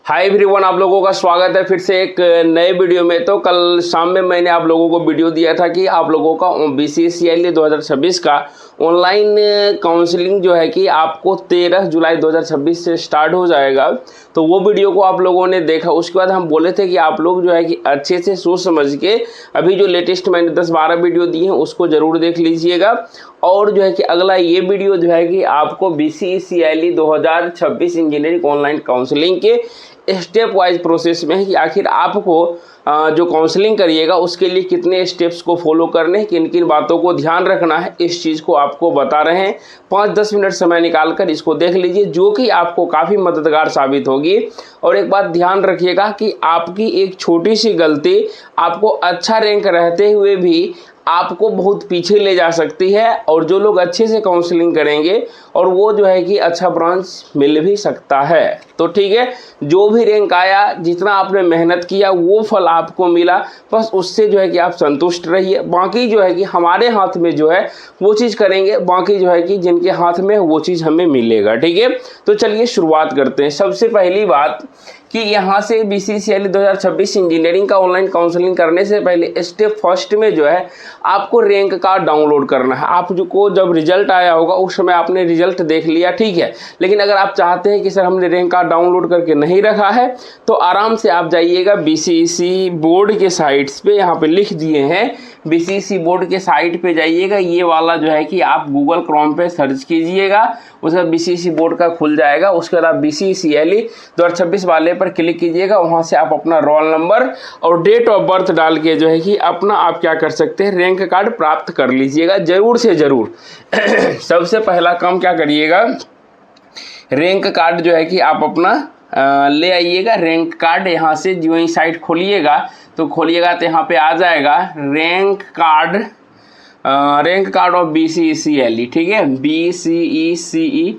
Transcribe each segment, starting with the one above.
Hi everyone, आप लोगों का स्वागत है फिर से एक नए वीडियो में। तो कल शाम में मैंने आप लोगों को वीडियो दिया था कि आप लोगों का BCCI 2026 का ऑनलाइन काउंसलिंग जो है कि आपको 13 जुलाई 2026 से स्टार्ट हो जाएगा। तो वो वीडियो को आप लोगों ने देखा। उसके बाद हम बोले थे कि आप लोग जो है कि अच्छे से सोच समझ के अभी जो लेटेस्ट मैंने 10-12 वीडियो दिए हैं उसको ज़रूर देख लीजिएगा। और जो है कि अगला ये वीडियो जो है कि आपको BCCI 2026 इंजीनियरिंग ऑनलाइन काउंसलिंग के स्टेप वाइज प्रोसेस में है कि आखिर आपको जो काउंसलिंग करिएगा उसके लिए कितने स्टेप्स को फॉलो करने हैं, किन किन बातों को ध्यान रखना है, इस चीज़ को आपको बता रहे हैं। 5-10 मिनट समय निकाल कर इसको देख लीजिए, जो कि आपको काफ़ी मददगार साबित होगी। और एक बात ध्यान रखिएगा कि आपकी एक छोटी सी गलती आपको अच्छा रैंक रहते हुए भी आपको बहुत पीछे ले जा सकती है। और जो लोग अच्छे से काउंसलिंग करेंगे और वो जो है कि अच्छा ब्रांच मिल भी सकता है। तो ठीक है, जो भी रैंक आया, जितना आपने मेहनत किया वो फल आपको मिला, बस उससे जो है कि आप संतुष्ट रहिए। बाकी जो है कि हमारे हाथ में जो है वो चीज़ करेंगे, बाकी जो है कि जिनके हाथ में वो चीज़ हमें मिलेगा। ठीक है, तो चलिए शुरुआत करते हैं। सबसे पहली बात कि यहाँ से BCCI 2026 इंजीनियरिंग का ऑनलाइन काउंसलिंग करने से पहले स्टेप फर्स्ट में जो है आपको रैंक कार्ड डाउनलोड करना है। आपको जब रिजल्ट आया होगा उस समय आपने रिजल्ट देख लिया, ठीक है। लेकिन अगर आप चाहते हैं कि सर हमने रैंक कार्ड डाउनलोड करके नहीं रखा है, तो आराम से आप जाइएगा BCC बोर्ड के साइट्स पे, यहाँ पे लिख दिए हैं BCC बोर्ड के साइट पे जाइएगा। ये वाला जो है कि आप गूगल क्रोम पे सर्च कीजिएगा, उसका BCC बोर्ड का खुल जाएगा। उसके बाद आप BCCI 2026 वाले पर क्लिक कीजिएगा। वहाँ से आप अपना रोल नंबर और डेट ऑफ बर्थ डाल के जो है कि अपना आप क्या कर सकते हैं, रैंक कार्ड प्राप्त कर लीजिएगा ज़रूर से ज़रूर। सबसे पहला काम क्या करिएगा, रैंक कार्ड जो है कि आप अपना ले आइएगा। रैंक कार्ड यहाँ से जो ही साइट खोलिएगा तो तो यहाँ पे आ जाएगा रैंक कार्ड ऑफ BCCI, ठीक है, BCCI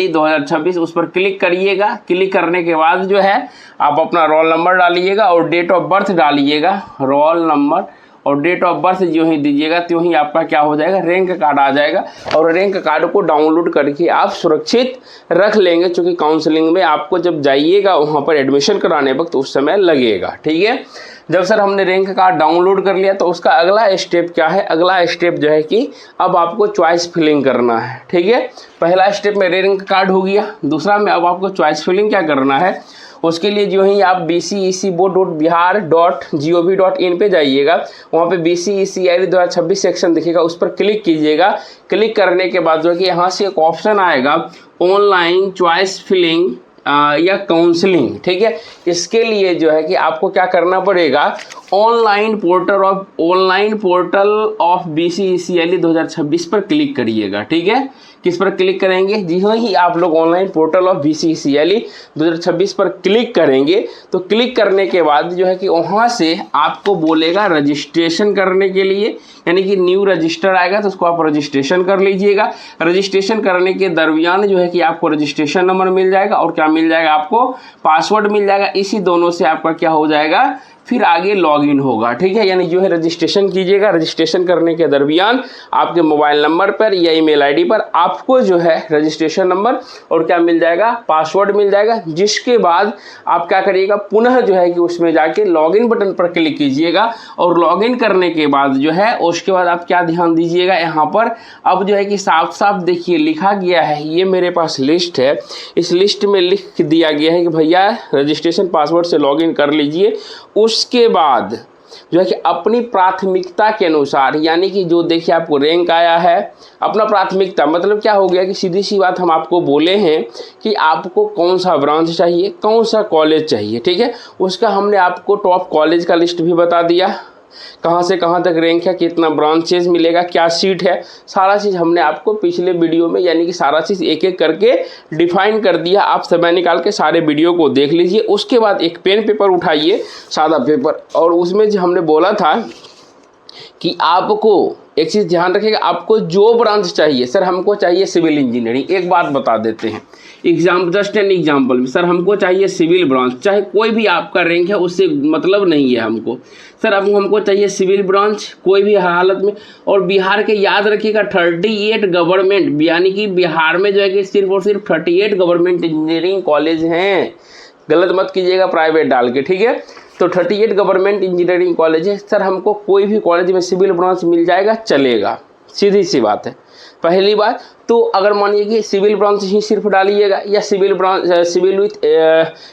2026, उस पर क्लिक करिएगा। क्लिक करने के बाद जो है आप अपना रोल नंबर डालिएगा और डेट ऑफ बर्थ डालिएगा। रोल नंबर और डेट ऑफ बर्थ जो ही दीजिएगा त्यों ही आपका क्या हो जाएगा, रैंक कार्ड आ जाएगा। और रैंक कार्ड को डाउनलोड करके आप सुरक्षित रख लेंगे, क्योंकि काउंसलिंग में आपको जब जाइएगा वहाँ पर एडमिशन कराने वक्त उस समय लगेगा। ठीक है, जब सर हमने रैंक कार्ड डाउनलोड कर लिया तो उसका अगला स्टेप क्या है, अगला स्टेप जो है कि अब आपको चॉइस फिलिंग करना है। ठीक है, पहला स्टेप में रैंक कार्ड हो गया, दूसरा में अब आपको चॉइस फिलिंग क्या करना है। उसके लिए जो ही आप bcecboard.bihar.gov.in पे जाइएगा, वहाँ पे BCCI 2026 सेक्शन दिखेगा, उस पर क्लिक कीजिएगा। क्लिक करने के बाद जो है कि यहाँ से एक ऑप्शन आएगा ऑनलाइन चॉइस फिलिंग या काउंसलिंग। ठीक है, इसके लिए जो है कि आपको क्या करना पड़ेगा, ऑनलाइन पोर्टल ऑफ BCCI 2026 पर क्लिक करिएगा। ठीक है, किस पर क्लिक करेंगे, जी हाँ ही आप लोग ऑनलाइन पोर्टल ऑफ BCCI 2026 पर क्लिक करेंगे। तो क्लिक करने के बाद जो है कि वहाँ से आपको बोलेगा रजिस्ट्रेशन करने के लिए, यानी कि न्यू रजिस्टर आएगा तो उसको आप रजिस्ट्रेशन कर लीजिएगा। रजिस्ट्रेशन करने के दरमियान जो है कि आपको रजिस्ट्रेशन नंबर मिल जाएगा और क्या मिल जाएगा, आपको पासवर्ड मिल जाएगा। इसी दोनों से आपका क्या हो जाएगा, फिर आगे लॉगिन होगा। ठीक है, यानी जो है रजिस्ट्रेशन कीजिएगा। रजिस्ट्रेशन करने के दरमियान आपके मोबाइल नंबर पर या ईमेल आईडी पर आपको जो है रजिस्ट्रेशन नंबर और क्या मिल जाएगा, पासवर्ड मिल जाएगा। जिसके बाद आप क्या करिएगा, पुनः जो है कि उसमें जाके लॉगिन बटन पर क्लिक कीजिएगा। और लॉगिन करने के बाद जो है उसके बाद आप क्या ध्यान दीजिएगा, यहाँ पर अब जो है कि साफ साफ देखिए लिखा गया है, ये मेरे पास लिस्ट है, इस लिस्ट में लिख दिया गया है कि भैया रजिस्ट्रेशन पासवर्ड से लॉगिन कर लीजिए। उसके बाद जो है कि अपनी प्राथमिकता के अनुसार, यानी कि जो देखिए आपको रैंक आया है, अपना प्राथमिकता मतलब क्या हो गया कि सीधी सी बात हम आपको बोले हैं कि आपको कौन सा ब्रांच चाहिए, कौन सा कॉलेज चाहिए। ठीक है, उसका हमने आपको टॉप कॉलेज का लिस्ट भी बता दिया, कहाँ से कहाँ तक रैंक है, कितना ब्रांचेज मिलेगा, क्या सीट है, सारा चीज़ हमने आपको पिछले वीडियो में यानी कि सारा चीज़ एक एक करके डिफाइन कर दिया। आप समय निकाल के सारे वीडियो को देख लीजिए। उसके बाद एक पेन पेपर उठाइए, सादा पेपर, और उसमें जो हमने बोला था कि आपको एक चीज़ ध्यान रखिएगा, आपको जो ब्रांच चाहिए, सर हमको चाहिए सिविल इंजीनियरिंग, एक बात बता देते हैं, जस्ट एन एग्जाम्पल, सर हमको चाहिए सिविल ब्रांच, चाहे कोई भी आपका रैंक है उससे मतलब नहीं है हमको, सर अब हमको चाहिए सिविल ब्रांच कोई भी हालत में। और बिहार के याद रखिएगा 38 गवर्नमेंट, यानी कि बिहार में जो है कि सिर्फ और सिर्फ 38 गवर्नमेंट इंजीनियरिंग कॉलेज हैं। गलत मत कीजिएगा प्राइवेट डाल के, ठीक है। तो 38 गवर्नमेंट इंजीनियरिंग कॉलेज है। सर हमको कोई भी कॉलेज में सिविल ब्रांच मिल जाएगा चलेगा, सीधी सी बात है। पहली बात तो अगर मानिए कि सिविल ब्रांच ही सिर्फ डालिएगा या सिविल विथ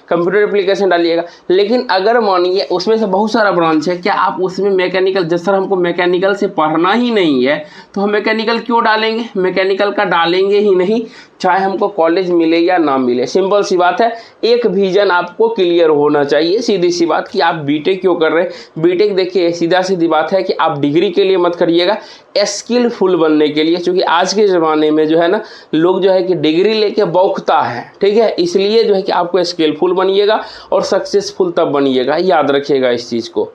कंप्यूटर एप्लीकेशन डालिएगा, लेकिन अगर मानिए उसमें से बहुत सारा ब्रांच है, क्या आप उसमें मैकेनिकल, जैसे सर हमको मैकेनिकल से पढ़ना ही नहीं है तो हम मैकेनिकल क्यों डालेंगे, मैकेनिकल का डालेंगे ही नहीं, चाहे हमको कॉलेज मिले या ना मिले। सिंपल सी बात है, एक विजन आपको क्लियर होना चाहिए, सीधी सी बात कि आप बीटेक क्यों कर रहे हैं। बीटेक देखिए सीधा सीधी बात है कि आप डिग्री के लिए मत करिएगा, स्किलफुल बनने के लिए, क्योंकि आज के ज़माने में जो है ना लोग जो है कि डिग्री लेके बौखता है, ठीक है। इसलिए जो है कि आपको स्किलफुल बनिएगा और सक्सेसफुल तब बनिएगा, याद रखिएगा इस चीज़ को।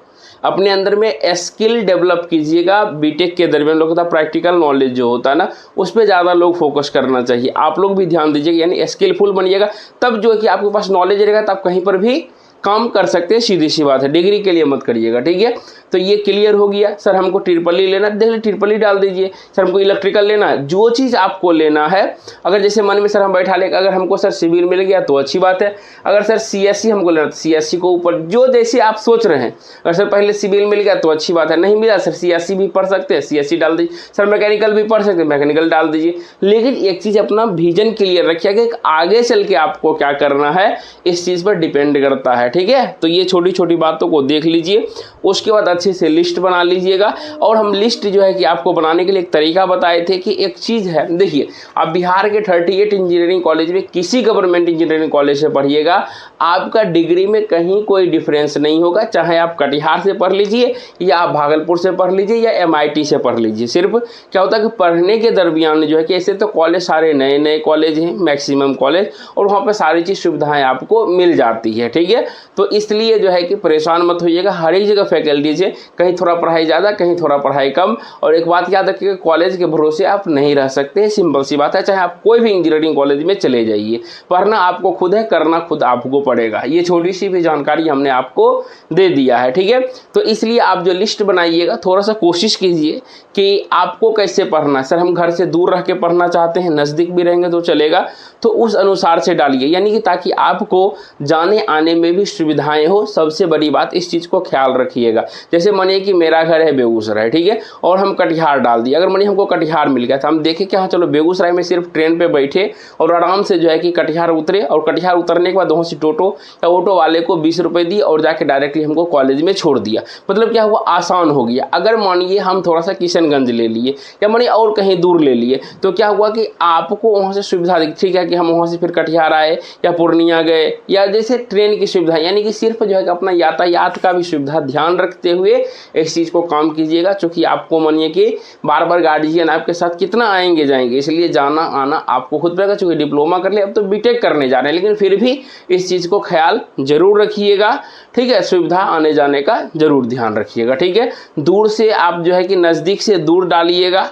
अपने अंदर में स्किल डेवलप कीजिएगा। बीटेक के दरमियान लोग होता है प्रैक्टिकल नॉलेज जो होता है ना, उस पर ज़्यादा लोग फोकस करना चाहिए। आप लोग भी ध्यान दीजिएगा, यानी स्किलफुल बनिएगा, तब जो है कि आपके पास नॉलेज रहेगा तब कहीं पर भी काम कर सकते हैं, सीधी सी बात है। डिग्री के लिए मत करिएगा, ठीक है। तो ये क्लियर हो गया। सर हमको ट्रिपल ई लेना, देख लीजिए ट्रिपल ई डाल दीजिए। सर हमको इलेक्ट्रिकल लेना है, जो चीज़ आपको लेना है, अगर जैसे मन में सर हम बैठा ले, अगर हमको सर सिविल मिल गया तो अच्छी बात है, अगर सर सीएससी हमको लेना तो सीएससी को ऊपर जो जैसे आप सोच रहे हैं, अगर सर पहले सिविल मिल गया तो अच्छी बात है, नहीं मिला सर सीएससी भी पढ़ सकते हैं, सीएससी डाल दीजिए। सर मैकेनिकल भी पढ़ सकते हैं, मैकेनिकल डाल दीजिए। लेकिन एक चीज़ अपना विजन क्लियर रखिएगा कि आगे चल के आपको क्या करना है, इस चीज़ पर डिपेंड करता है, ठीक है। तो ये छोटी छोटी बातों को देख लीजिए, उसके बाद अच्छे से लिस्ट बना लीजिएगा। और हम लिस्ट जो है कि आपको बनाने के लिए एक तरीका बताए थे कि एक चीज़ है, देखिए आप बिहार के 38 इंजीनियरिंग कॉलेज में किसी गवर्नमेंट इंजीनियरिंग कॉलेज से पढ़िएगा, आपका डिग्री में कहीं कोई डिफरेंस नहीं होगा, चाहे आप कटिहार से पढ़ लीजिए या आप भागलपुर से पढ़ लीजिए या MIT से पढ़ लीजिए। सिर्फ क्या होता है कि पढ़ने के दरमियान जो है कि ऐसे तो कॉलेज सारे नए नए कॉलेज हैं, मैक्सिमम कॉलेज, और वहाँ पर सारी चीज़ सुविधाएँ आपको मिल जाती है, ठीक है। तो इसलिए जो है कि परेशान मत होइएगा, हर एक जगह फैकल्टीज है, कहीं थोड़ा पढ़ाई ज़्यादा कहीं थोड़ा पढ़ाई कम। और एक बात याद रखिएगा, कॉलेज के भरोसे आप नहीं रह सकते, सिंपल सी बात है। चाहे आप कोई भी इंजीनियरिंग कॉलेज में चले जाइए, पढ़ना आपको खुद है, करना खुद आपको पड़ेगा। ये छोटी सी भी जानकारी हमने आपको दे दिया है, ठीक है। तो इसलिए आप जो लिस्ट बनाइएगा थोड़ा सा कोशिश कीजिए कि आपको कैसे पढ़ना है। सर हम घर से दूर रह के पढ़ना चाहते हैं, नज़दीक भी रहेंगे तो चलेगा, तो उस अनुसार से डालिए, यानी कि ताकि आपको जाने आने में भी सुविधाएं हो। सबसे बड़ी बात इस चीज़ को ख्याल रखिएगा। जैसे मानिए कि मेरा घर है बेगूसराय, ठीक है, और हम कटिहार डाल दिए। अगर मानिए हमको कटिहार मिल गया तो हम देखें कि हाँ चलो बेगूसराय में सिर्फ ट्रेन पे बैठे और आराम से जो है कि कटिहार उतरे, और कटिहार उतरने के बाद वहाँ से टोटो या ऑटो वाले को 20 रुपये दिए और जाके डायरेक्टली हमको कॉलेज में छोड़ दिया। मतलब क्या हुआ, आसान हो गया। अगर मानिए हम थोड़ा सा किशनगंज ले लिए या मानिए और कहीं दूर ले लिए, तो क्या हुआ कि आपको वहाँ से सुविधा दी, ठीक है, कि हम वहाँ से फिर कटिहार आए या पूर्णिया गए, या जैसे ट्रेन की सुविधा, यानी कि सिर्फ जो है कि अपना यातायात का भी सुविधा ध्यान रखते हुए इस चीज़ को काम कीजिएगा। क्योंकि आपको मानिए कि बार बार गार्जियन आपके साथ कितना आएंगे जाएंगे, इसलिए जाना आना आपको खुद पड़ेगा। चूँकि डिप्लोमा कर ले, अब तो बीटेक करने जा रहे हैं, लेकिन फिर भी इस चीज़ को ख्याल जरूर रखिएगा, ठीक है। सुविधा आने जाने का जरूर ध्यान रखिएगा, ठीक है। दूर से आप जो है कि नज़दीक से दूर डालिएगा,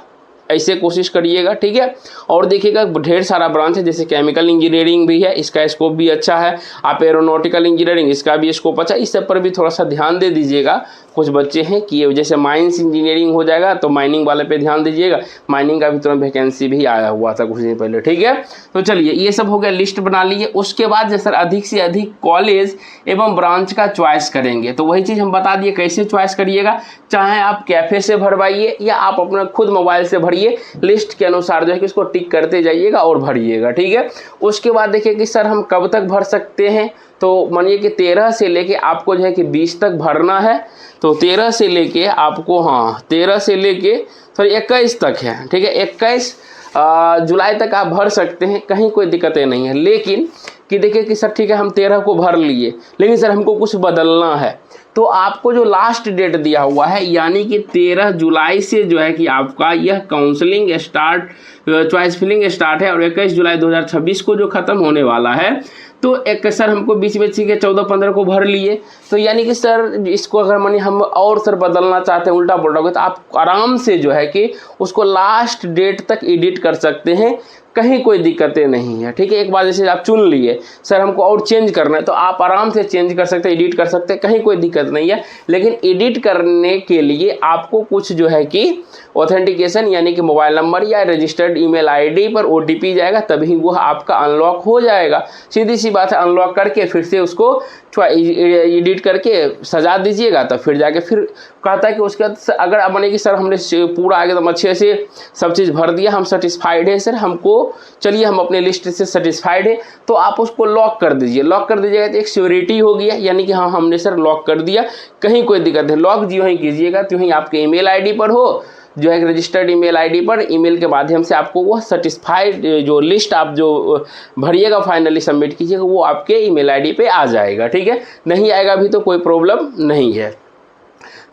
ऐसे कोशिश करिएगा, ठीक है। और देखिएगा ढेर सारा ब्रांच है, जैसे केमिकल इंजीनियरिंग भी है, इसका स्कोप भी अच्छा है। आप एरोनॉटिकल इंजीनियरिंग, इसका भी स्कोप अच्छा है। इस सब पर भी थोड़ा सा ध्यान दे दीजिएगा। कुछ बच्चे हैं कि जैसे माइंस इंजीनियरिंग हो जाएगा तो माइनिंग वाले पे ध्यान दीजिएगा। माइनिंग का भी तुरंत वैकेंसी भी आया हुआ था कुछ दिन पहले, ठीक है। तो चलिए ये सब हो गया, लिस्ट बना लीजिए। उसके बाद जैसे अधिक से अधिक कॉलेज एवं ब्रांच का चॉइस करेंगे, तो वही चीज़ हम बता दिए कैसे चॉइस करिएगा। चाहे आप कैफ़े से भरवाइए या आप अपना खुद मोबाइल से भरिए, लिस्ट के अनुसार जो है कि इसको टिक करते जाइएगा और भरिएगा, ठीक है। उसके बाद देखिए कि सर हम कब तक भर सकते हैं, तो मानिए कि 13 से लेके आपको जो है कि 20 तक भरना है। तो 13 से लेके आपको 13 से लेके 21 तक है, ठीक है। 21 जुलाई तक आप भर सकते हैं, कहीं कोई दिक्कतें नहीं है। लेकिन कि देखिए कि सर ठीक है हम 13 को भर लिए, लेकिन सर हमको कुछ बदलना है, तो आपको जो लास्ट डेट दिया हुआ है, यानी कि 13 जुलाई से जो है कि आपका यह counselling start, choice filling start है, और 21 जुलाई 2026 को जो ख़त्म होने वाला है। तो एक सर हमको बीच में ठीक है 14-15 को भर लिए, तो यानी कि सर इसको अगर मानिए हम और सर बदलना चाहते हैं, उल्टा बोल रहा होगा, तो आप आराम से जो है कि उसको लास्ट डेट तक एडिट कर सकते हैं। कहीं कोई दिक्कतें नहीं है, ठीक है। एक बार जैसे आप चुन लिए सर हमको और चेंज करना है, तो आप आराम से चेंज कर सकते हैं, एडिट कर सकते हैं, कहीं कोई दिक्कत नहीं है। लेकिन एडिट करने के लिए आपको कुछ जो है कि ऑथेंटिकेशन यानी कि मोबाइल नंबर या रजिस्टर्ड ईमेल आईडी पर OTP जाएगा, तभी वह आपका अनलॉक हो जाएगा। सीधी सी बात है, अनलॉक करके फिर से उसको एडिट करके सजा दीजिएगा, तो फिर जाके फिर कहता है कि उसके बाद अगर आप बने कि सर हमने पूरा एकदम अच्छे से सब चीज़ भर दिया, हम सेटिस्फाइड है सर, हमको चलिए हम अपने लिस्ट से सेटिस्फाइड है, तो आप उसको लॉक कर दीजिए। लॉक कर दीजिएगा तो एक सिक्योरिटी हो गया, यानी कि हाँ हमने सर लॉक कर दिया, कहीं कोई दिक्कत नहीं। लॉक जो ही कीजिएगा तो ही आपके ईमेल आईडी पर हो, जो है रजिस्टर्ड ईमेल आईडी पर ईमेल के माध्यम से आपको वो सेटिस्फाइड जो लिस्ट आप जो भरिएगा फाइनली सबमिट कीजिएगा, वो आपके ईमेल आईडी पे आ जाएगा, ठीक है। नहीं आएगा भी तो कोई प्रॉब्लम नहीं है।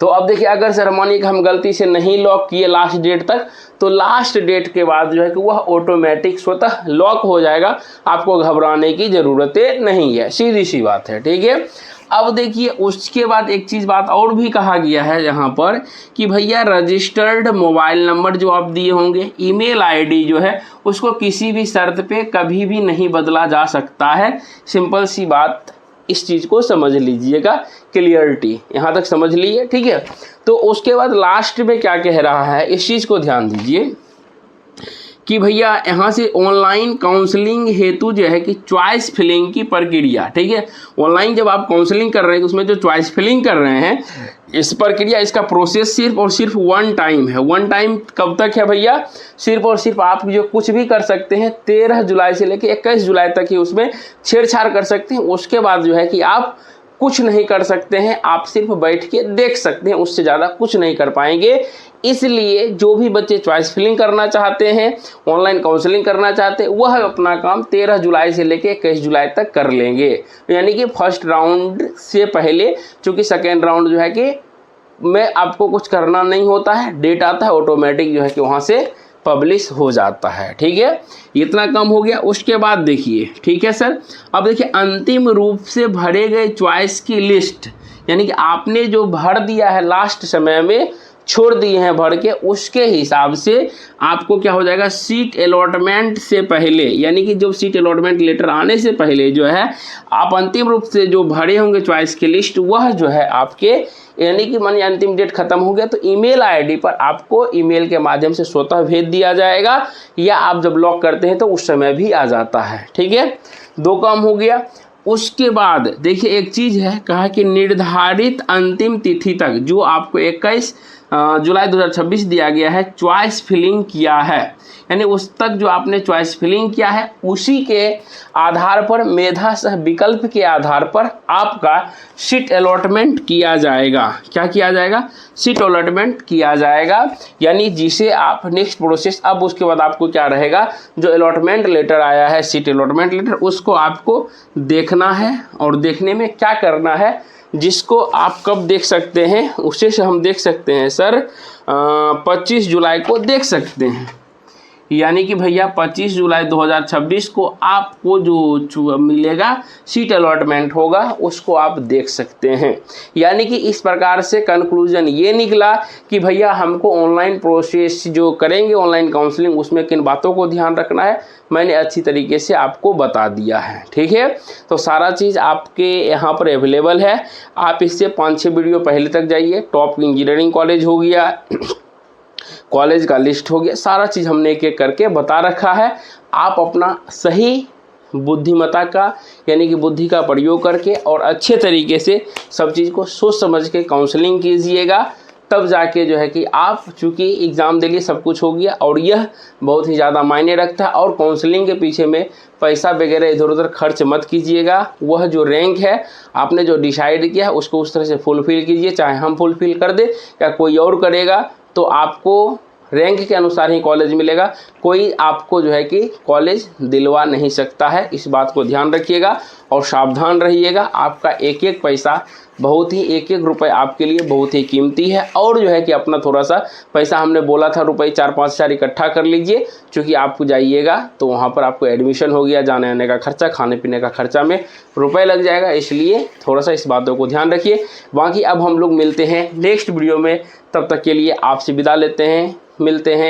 तो अब देखिए, अगर सर मानिए कि हम गलती से नहीं लॉक किए लास्ट डेट तक, तो लास्ट डेट के बाद जो है कि वह ऑटोमेटिक स्वतः लॉक हो जाएगा, आपको घबराने की ज़रूरत नहीं है, सीधी सी बात है, ठीक है। अब देखिए उसके बाद एक चीज़ बात और भी कहा गया है यहाँ पर कि भैया रजिस्टर्ड मोबाइल नंबर जो आप दिए होंगे, ईमेल आईडी जो है उसको किसी भी शर्त पे कभी भी नहीं बदला जा सकता है। सिंपल सी बात, इस चीज़ को समझ लीजिएगा, क्लियरिटी यहाँ तक समझ लीजिए, ठीक है। तो उसके बाद लास्ट में क्या कह रहा है, इस चीज़ को ध्यान दीजिए कि भैया यहाँ से ऑनलाइन काउंसलिंग हेतु जो है कि चॉइस फिलिंग की प्रक्रिया, ठीक है। ऑनलाइन जब आप काउंसलिंग कर रहे हैं तो उसमें जो चॉइस फिलिंग कर रहे हैं, इस प्रक्रिया इसका प्रोसेस सिर्फ और सिर्फ 1 टाइम है। 1 टाइम कब तक है भैया? सिर्फ और सिर्फ आप जो कुछ भी कर सकते हैं 13 जुलाई से लेकर 21 जुलाई तक ही उसमें छेड़छाड़ कर सकते हैं। उसके बाद जो है कि आप कुछ नहीं कर सकते हैं, आप सिर्फ बैठ के देख सकते हैं, उससे ज़्यादा कुछ नहीं कर पाएंगे। इसलिए जो भी बच्चे चॉइस फिलिंग करना चाहते हैं, ऑनलाइन काउंसलिंग करना चाहते हैं, वह अपना काम 13 जुलाई से लेकर 21 जुलाई तक कर लेंगे। यानी कि फर्स्ट राउंड से पहले, चूँकि सेकेंड राउंड जो है कि में आपको कुछ करना नहीं होता है, डेट आता है ऑटोमेटिक जो है कि वहाँ से पब्लिश हो जाता है, ठीक है। इतना कम हो गया। उसके बाद देखिए, ठीक है सर, अब देखिए अंतिम रूप से भरे गए चॉइस की लिस्ट, यानी कि आपने जो भर दिया है लास्ट समय में, छोड़ दिए हैं भर के, उसके हिसाब से आपको क्या हो जाएगा, सीट अलॉटमेंट से पहले, यानी कि जो सीट अलॉटमेंट लेटर आने से पहले जो है आप अंतिम रूप से जो भरे होंगे चॉइस की लिस्ट, वह जो है आपके, यानी कि मानिए अंतिम डेट खत्म हो गया तो ईमेल आईडी पर आपको ईमेल के माध्यम से स्वतः भेज दिया जाएगा, या आप जब लॉक करते हैं तो उस समय भी आ जाता है, ठीक है। 2 काम हो गया। उसके बाद देखिए एक चीज़ है, कहा कि निर्धारित अंतिम तिथि तक, जो आपको 21 जुलाई 2026 दिया गया है, चॉइस फिलिंग किया है, यानी उस तक जो आपने चॉइस फिलिंग किया है उसी के आधार पर, मेधा सह विकल्प के आधार पर आपका सीट अलॉटमेंट किया जाएगा। क्या किया जाएगा? सीट अलॉटमेंट किया जाएगा, यानी जिसे आप नेक्स्ट प्रोसेस, अब उसके बाद आपको क्या रहेगा, जो अलॉटमेंट लेटर आया है, सीट अलॉटमेंट लेटर, उसको आपको देखना है। और देखने में क्या करना है, जिसको आप कब देख सकते हैं, उसे से हम देख सकते हैं सर 25 जुलाई को देख सकते हैं। यानी कि भैया 25 जुलाई 2026 को आपको जो मिलेगा सीट अलॉटमेंट होगा, उसको आप देख सकते हैं। यानी कि इस प्रकार से कंक्लूजन ये निकला कि भैया हमको ऑनलाइन प्रोसेस जो करेंगे, ऑनलाइन काउंसलिंग, उसमें किन बातों को ध्यान रखना है, मैंने अच्छी तरीके से आपको बता दिया है, ठीक है। तो सारा चीज़ आपके यहाँ पर अवेलेबल है। आप इससे 5-6 वीडियो पहले तक जाइए। टॉप इंजीनियरिंग कॉलेज हो गया, कॉलेज का लिस्ट हो गया, सारा चीज़ हमने एक एक करके बता रखा है। आप अपना सही बुद्धिमत्ता का, यानी कि बुद्धि का प्रयोग करके और अच्छे तरीके से सब चीज़ को सोच समझ के काउंसलिंग कीजिएगा, तब जाके जो है कि आप, चूँकि एग्ज़ाम दे लिए सब कुछ हो गया, और यह बहुत ही ज़्यादा मायने रखता है। और काउंसलिंग के पीछे में पैसा वगैरह इधर उधर खर्च मत कीजिएगा। वह जो रैंक है आपने जो डिसाइड किया है उसको उस तरह से फुलफ़िल कीजिए, चाहे हम फुलफ़िल कर दे या कोई और करेगा, तो आपको रैंक के अनुसार ही कॉलेज मिलेगा। कोई आपको जो है कि कॉलेज दिलवा नहीं सकता है, इस बात को ध्यान रखिएगा और सावधान रहिएगा। आपका एक एक पैसा, बहुत ही एक एक रुपये आपके लिए बहुत ही कीमती है। और जो है कि अपना थोड़ा सा पैसा, हमने बोला था रुपये 4-5 हज़ार इकट्ठा कर लीजिए, क्योंकि आप जाइएगा तो वहाँ पर आपको एडमिशन हो गया, जाने आने का खर्चा, खाने पीने का खर्चा में रुपये लग जाएगा, इसलिए थोड़ा सा इस बातों को ध्यान रखिए। बाकी अब हम लोग मिलते हैं नेक्स्ट वीडियो में, तब तक के लिए आपसे विदा लेते हैं, मिलते हैं।